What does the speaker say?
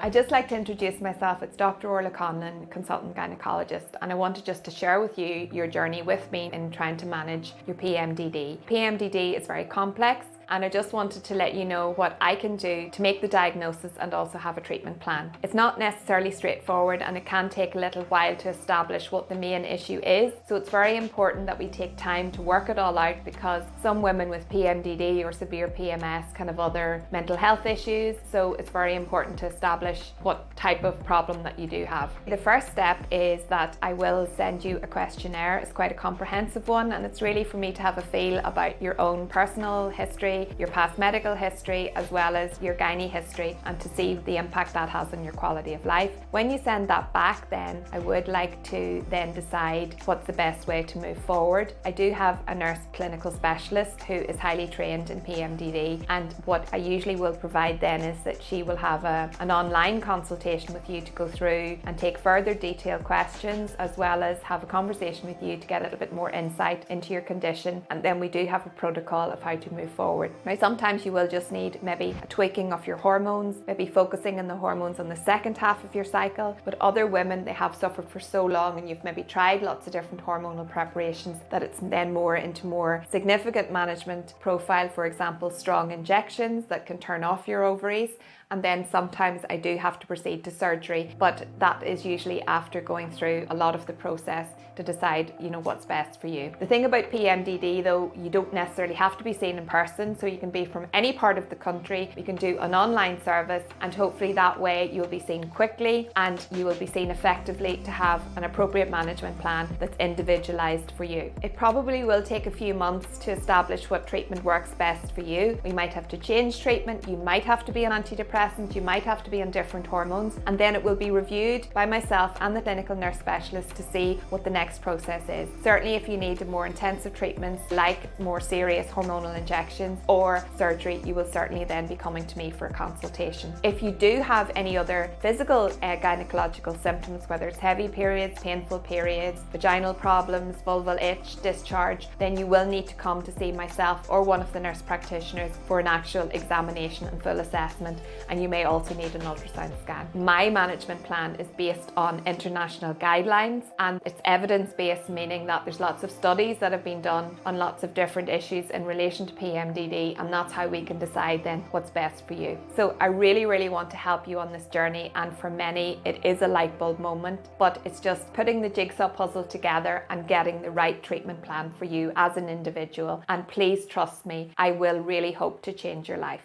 I'd just like to introduce myself. It's Dr. Orla Conlon, consultant gynecologist, and I wanted just to share with you your journey with me in trying to manage your PMDD. PMDD is very complex, and I just wanted to let you know what I can do to make the diagnosis and also have a treatment plan. It's not necessarily straightforward, and it can take a little while to establish what the main issue is. So it's very important that we take time to work it all out, because some women with PMDD or severe PMS can have other mental health issues. So it's very important to establish what type of problem that you do have. The first step is that I will send you a questionnaire. It's quite a comprehensive one, and it's really for me to have a feel about your own personal history, your past medical history, as well as your gynae history, and to see the impact that has on your quality of life. When you send that back, then I would like to then decide what's the best way to move forward. I do have a nurse clinical specialist who is highly trained in PMDD, and what I usually will provide then is that she will have an online consultation with you to go through and take further detailed questions, as well as have a conversation with you to get a little bit more insight into your condition. And then we do have a protocol of how to move forward. Now, sometimes you will just need maybe a tweaking of your hormones, maybe focusing on the hormones on the second half of your cycle. But other women, they have suffered for so long, and you've maybe tried lots of different hormonal preparations, that it's then more into more significant management profile. For example, strong injections that can turn off your ovaries. And then sometimes I do have to proceed to surgery, but that is usually after going through a lot of the process to decide, what's best for you. The thing about PMDD though, you don't necessarily have to be seen in person, so you can be from any part of the country. We can do an online service, and hopefully that way you'll be seen quickly and you will be seen effectively to have an appropriate management plan that's individualized for you. It probably will take a few months to establish what treatment works best for you. We might have to change treatment, you might have to be on antidepressants, you might have to be on different hormones, and then it will be reviewed by myself and the clinical nurse specialist to see what the next process is. Certainly if you need more intensive treatments like more serious hormonal injections or surgery, you will certainly then be coming to me for a consultation. If you do have any other physical gynecological symptoms, whether it's heavy periods, painful periods, vaginal problems, vulval itch, discharge, then you will need to come to see myself or one of the nurse practitioners for an actual examination and full assessment, and you may also need an ultrasound scan. My management plan is based on international guidelines, and it's evidence-based, meaning that there's lots of studies that have been done on lots of different issues in relation to PMDD, and that's how we can decide then what's best for you. So I really, really want to help you on this journey, and for many it is a light bulb moment, but it's just putting the jigsaw puzzle together and getting the right treatment plan for you as an individual. And please trust me, I will really hope to change your life.